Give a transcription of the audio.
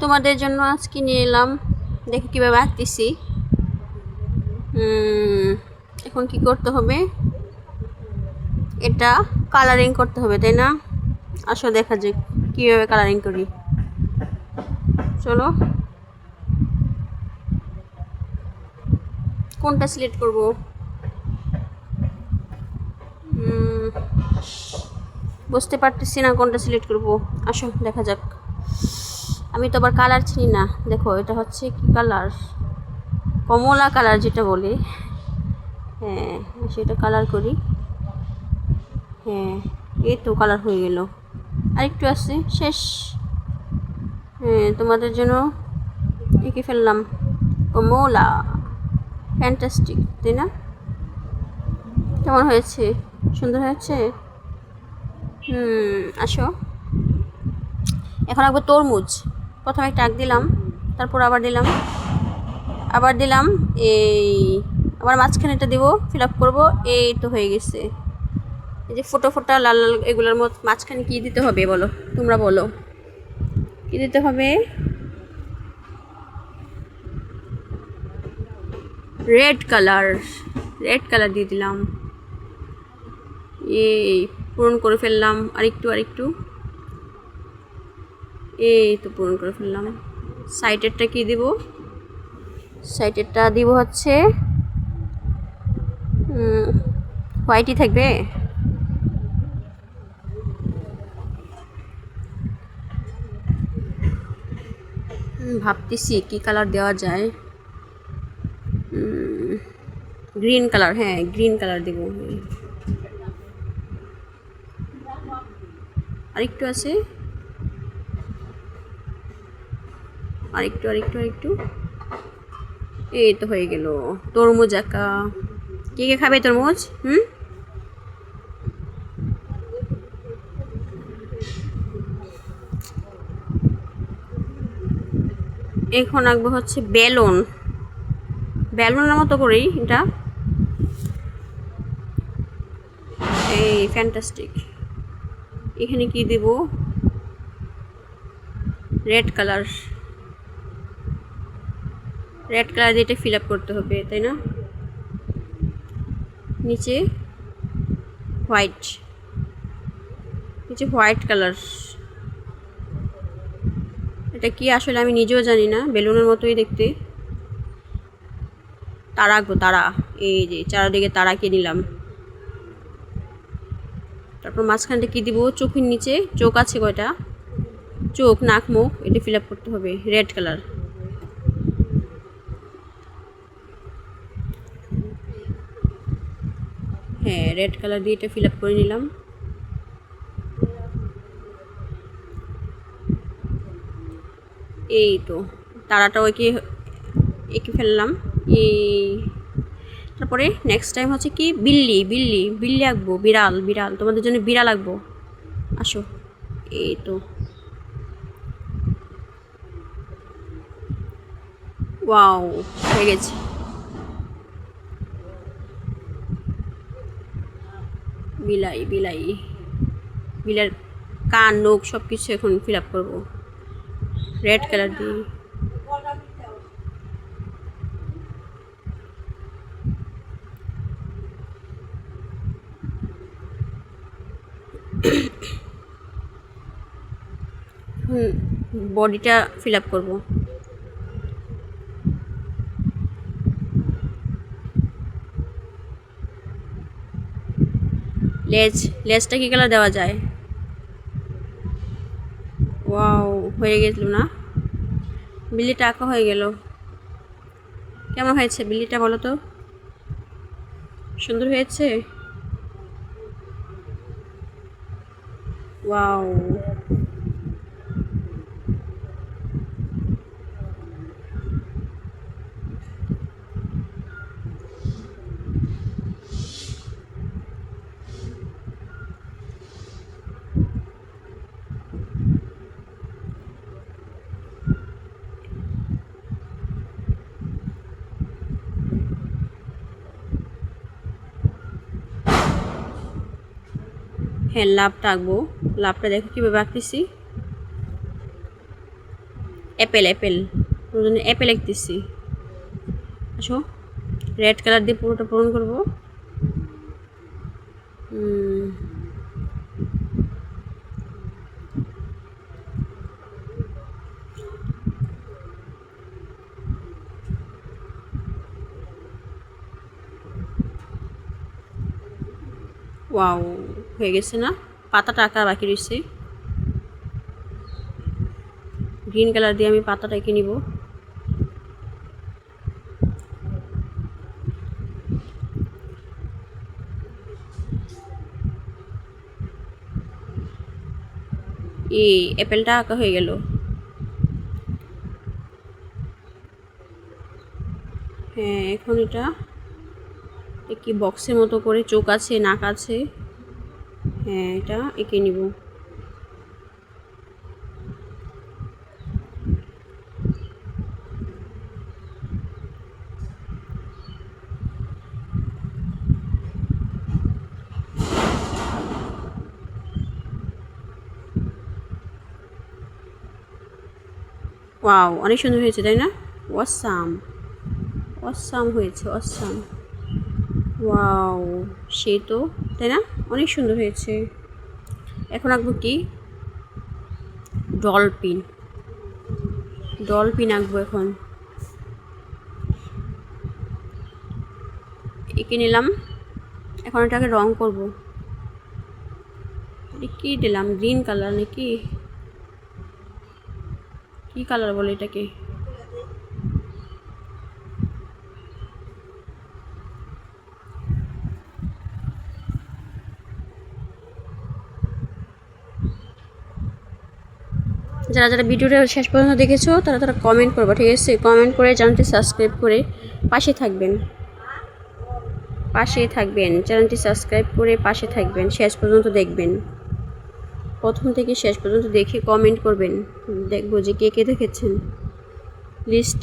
তোমাদের জন্য আজকে নিয়ে এলাম, দেখো কীভাবে আঁকতেছি। এখন কি করতে হবে, এটা কালারিং করতে হবে, তাই না? আসো দেখা যাক কীভাবে কালারিং করি। চলো, কোনটা সিলেক্ট করব? বুঝতে পারতেছি না কোনটা সিলেক্ট করব। আসো দেখা যাক। আমি তো আবার কালার চিনি না। দেখো এটা হচ্ছে কি কালার, কমলা কালার যেটা বলে। হ্যাঁ, সেটা কালার করি। হ্যাঁ, এই তো কালার হয়ে গেল, আরেকটু আছে, শেষ। হ্যাঁ, তোমাদের জন্য এঁকে ফেললাম কমলা। ফ্যান্টাস্টিক, তাই না? কেমন হয়েছে? সুন্দর হয়েছে। আসো, এখন আঁকবো তরমুজ। প্রথমে একটা আঁক দিলাম, তারপর আবার দিলাম, এই আবার মাঝখানেটা দেবো, ফিল আপ করবো। এই তো হয়ে গেছে। এই যে ফোটা ফোটা লাল লাল এগুলোর মধ্যে মাঝখানে কী দিতে হবে বলো, তোমরা বলো কী দিতে হবে? রেড কালার দিয়ে দিলাম। এই পূরণ করে ফেললাম, আরেকটু। এই তো পূরণ করে ফেললাম। সাইডেরটা কি দিব? সাইডেরটা দিব হচ্ছে হোয়াইটই থাকবে। ভাবতেছি কি কালার দেওয়া যায়। গ্রিন কালার, হ্যাঁ গ্রিন কালার দেব। আরেকটু আছে, আরেকটু। এই তো হয়ে গেল তরমুজ আঁকা। কে কে খাবে তরমুজ? এখন আঁকবো হচ্ছে বেলুনের মতো করেই এটা। এই ফ্যান্টাস্টিক। এখানে কি দেব? রেড কালার দিয়ে এটা ফিল আপ করতে হবে, তাই না? নিচে হোয়াইট কালার। এটা কি আসলে আমি নিজেও জানি না, বেলুনের মতোই দেখতে। তারা আঁকবো, তারা। এই যে চারদিকে তারা কে নিলাম। তারপর মাঝখানটা কি দিব? চোখের নিচে চোখ আছে কয়টা, চোখ নাক মুখ, এটা ফিল আপ করতে হবে রেড কালার। হ্যাঁ, রেড কালার দিয়ে এটা ফিল আপ করে নিলাম। এই তো তারাটাও এঁকে ফেললাম। এই তারপরে নেক্সট টাইম হচ্ছে কি বিল্লি আঁকবো। বিড়াল তোমাদের জন্য বিড়াল আঁকবো। আসো, এই তো ওয়াও হয়ে গেছে। বিলের কান নখ সব কিছু এখন ফিল আপ করবো রেড কালার দিয়ে। বডিটা ফিল আপ করবো। লেজটা কি কালার দেওয়া যায়? ওয়াও হয়ে গেল না? বিল্লিটা আঁকা হয়ে গেল। কেমন হয়েছে বিল্লিটা বলো তো? সুন্দর হয়েছে? ওয়াও, হ্যাঁ লাভটা আঁকবো। লাভটা দেখো কীভাবে আঁকতেছি। অ্যাপেল অ্যাপেল, ওর জন্য অ্যাপেল লিখতেছি। আসো, রেড কালার দিয়ে পুরোটা পূরণ করবো। ওয়াও, হয়ে গেছে না? পাতাটা আঁকা বাকি রয়েছে। গ্রিন কালার দিয়ে আমি পাতাটা এঁকে নিব। এই অ্যাপেলটা আঁকা হয়ে গেল। হ্যাঁ, এখন এটা কি বক্সের মতো করে চোখ আছে, নাক আছে। হ্যাঁ, এটা এঁকে নিব। ওয়াও, অনেক সুন্দর হয়েছে তাই না? অসাম, অসাম হয়েছে, অসাম। ওয়াও, সেই তো, তাই না? অনেক সুন্দর হয়েছে। এখন আঁকবো কি? ডলফিন, ডলফিন আঁকবো এখন। এঁকে নিলাম। এখন এটাকে রং করব। কি দিলাম? গ্রিন কালার নাকি? কি কালার বলে এটাকে? যারা যারা ভিডিওটা শেষ পর্যন্ত দেখেছো তারা তারা কমেন্ট করবো, ঠিক আছে? কমেন্ট করে চ্যানেলটি সাবস্ক্রাইব করে পাশে থাকবেন, পাশে থাকবেন। চ্যানেলটি সাবস্ক্রাইব করে পাশে থাকবেন, শেষ পর্যন্ত দেখবেন। প্রথম থেকে শেষ পর্যন্ত দেখে কমেন্ট করবেন, দেখবো যে কে কে দেখেছেন। লিস্ট